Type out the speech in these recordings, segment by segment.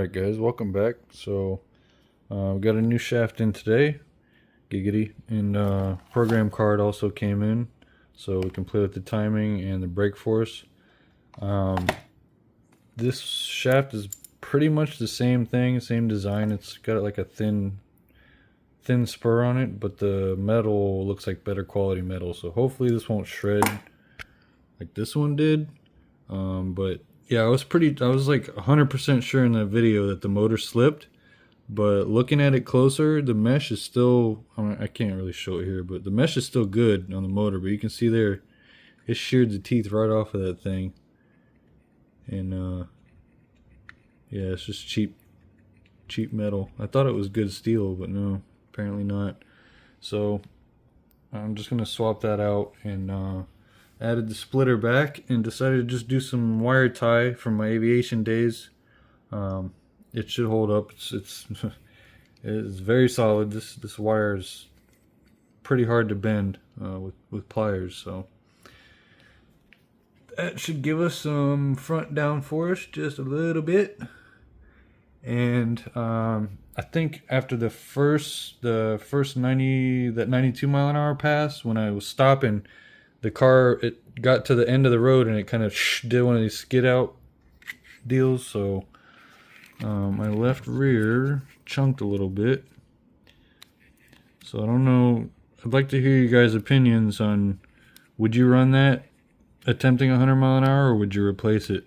Alright guys, welcome back. So we got a new shaft in today, giggity, and program card also came in so we can play with the timing and the brake force. This shaft is pretty much the same thing, same design. It's got like a thin spur on it, but the metal looks like better quality metal, so hopefully this won't shred like this one did. But yeah, I was like 100% sure in that video that the motor slipped, but looking at it closer, the mesh is still, I can't really show it here, but the mesh is still good on the motor, but you can see there, it sheared the teeth right off of that thing. And yeah, it's just cheap metal. I thought it was good steel, but no, apparently not. So I'm just gonna swap that out, and added the splitter back and decided to just do some wire tie from my aviation days. It should hold up. It's it's very solid. This wire is pretty hard to bend with pliers, so that should give us some front downforce just a little bit. And I think after the first 92 mile an hour pass, when I was stopping the car, it got to the end of the road and it kind of did one of these skid out deals, so my left rear chunked a little bit. So I don't know, I'd like to hear you guys' opinions on, would you run that attempting 100 mile an hour, or would you replace it?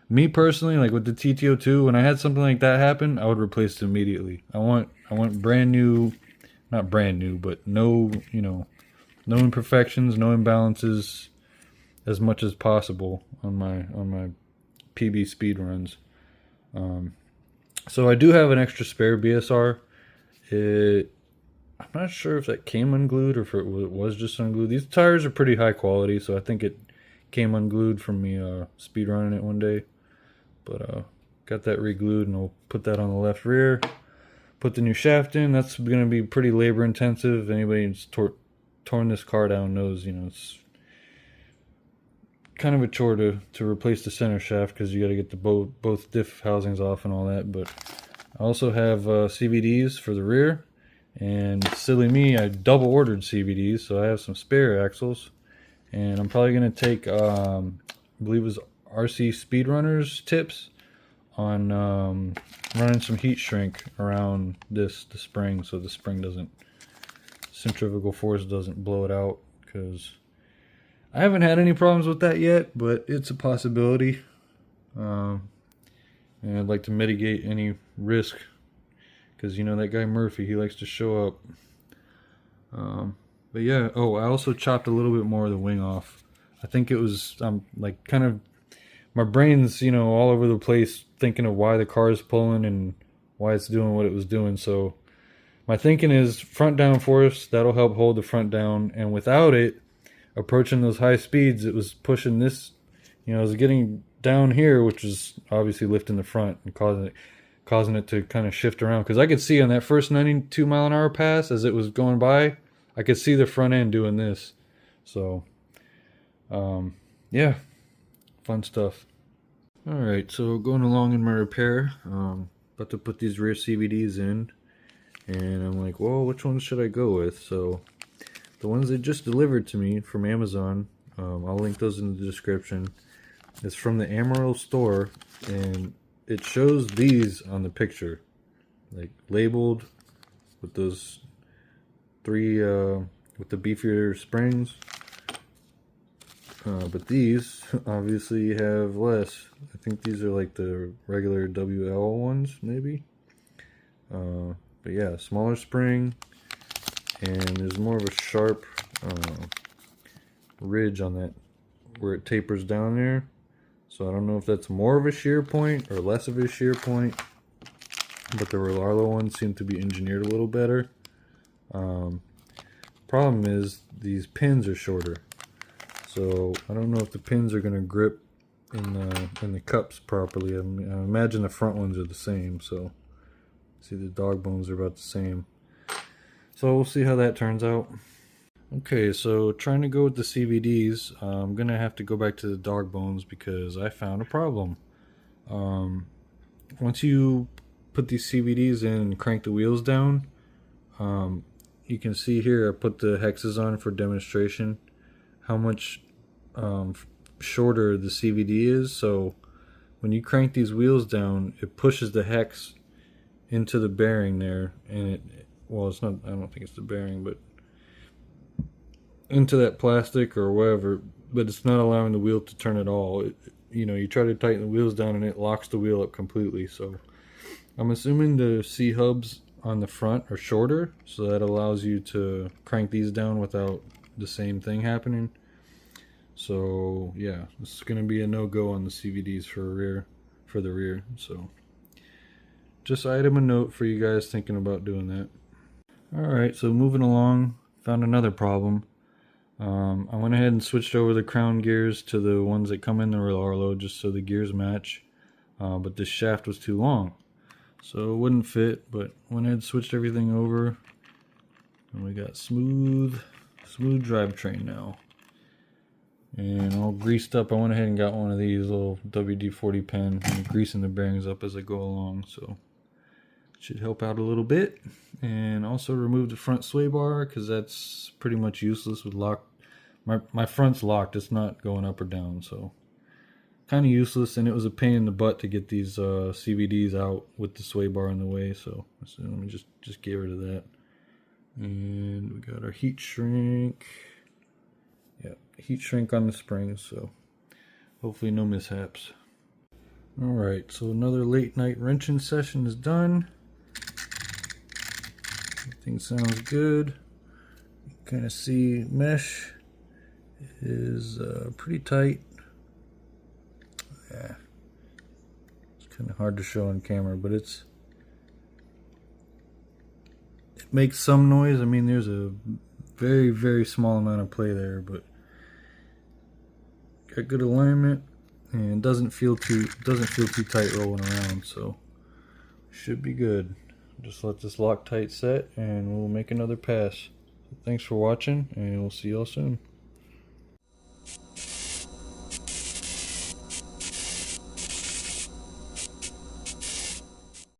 Me personally, like with the TTO2, when I had something like that happen, I would replace it immediately. I want brand new, not brand new, but no, no imperfections, no imbalances, as much as possible on my PB speed runs. So I do have an extra spare BSR. I'm not sure if that came unglued or if it was just unglued. These tires are pretty high quality, so I think it came unglued from me speed running it one day. But got that re-glued, and I'll put that on the left rear. Put the new shaft in. That's going to be pretty labor intensive. Anybody who's torn this car down knows, it's kind of a chore to replace the center shaft, because you got to get the both diff housings off and all that. But I also have CVDs for the rear, and silly me, I double ordered CVDs, so I have some spare axles, and I'm probably going to take I believe it was RC Speedrunners tips on running some heat shrink around the spring, so the spring doesn't, centrifugal force doesn't blow it out, because I haven't had any problems with that yet, but it's a possibility. And I'd like to mitigate any risk, because that guy Murphy, he likes to show up. But yeah, oh, I also chopped a little bit more of the wing off. I think it was, like kind of, my brain's, all over the place thinking of why the car is pulling and why it's doing what it was doing. So my thinking is front downforce, that'll help hold the front down, and without it, approaching those high speeds, it was pushing this, it was getting down here, which is obviously lifting the front and causing it to kind of shift around. Because I could see on that first 92 mile an hour pass, as it was going by, I could see the front end doing this. So yeah, fun stuff. Alright, so going along in my repair, about to put these rear CVDs in, and I'm like, well, which ones should I go with? So the ones they just delivered to me from Amazon, I'll link those in the description. It's from the Amarillo store, and it shows these on the picture, like labeled with those three with the beefier springs. But these obviously have less. I think these are like the regular WL ones, maybe. But yeah, smaller spring, and there's more of a sharp ridge on that where it tapers down there. So I don't know if that's more of a shear point or less of a shear point, but the Rollarlo ones seem to be engineered a little better. Problem is, these pins are shorter, so I don't know if the pins are going to grip in the cups properly. I imagine the front ones are the same, so see, the dog bones are about the same. So we'll see how that turns out. Okay, so trying to go with the CVDs, I'm going to have to go back to the dog bones because I found a problem. Once you put these CVDs in and crank the wheels down, you can see here I put the hexes on for demonstration how much shorter the CVD is. So when you crank these wheels down, it pushes the hex into the bearing there, and well, it's not, I don't think it's the bearing, but into that plastic or whatever, but it's not allowing the wheel to turn at all. You try to tighten the wheels down and it locks the wheel up completely. So I'm assuming the C hubs on the front are shorter, so that allows you to crank these down without the same thing happening. So yeah, this is going to be a no-go on the CVDs for the rear. So just item a note for you guys thinking about doing that. Alright, so moving along, found another problem. I went ahead and switched over the crown gears to the ones that come in the Arlo just so the gears match, but this shaft was too long, so it wouldn't fit. But went ahead and switched everything over, and we got smooth drivetrain now. And all greased up, I went ahead and got one of these little WD-40 pen and greasing the bearings up as I go along, so should help out a little bit. And also remove the front sway bar because that's pretty much useless with lock. My front's locked, it's not going up or down, so kind of useless. And it was a pain in the butt to get these CVDs out with the sway bar in the way, so let me just get rid of that. And we got our heat shrink. Yeah, heat shrink on the springs, so hopefully no mishaps. Alright, so another late night wrenching session is done. Everything sounds good. You kind of see mesh is pretty tight. Yeah, it's kind of hard to show on camera, but it makes some noise. I mean, there's a very small amount of play there, but got good alignment and doesn't feel too tight rolling around, so should be good. Just let this Loctite set and we'll make another pass. Thanks for watching, and we'll see y'all soon.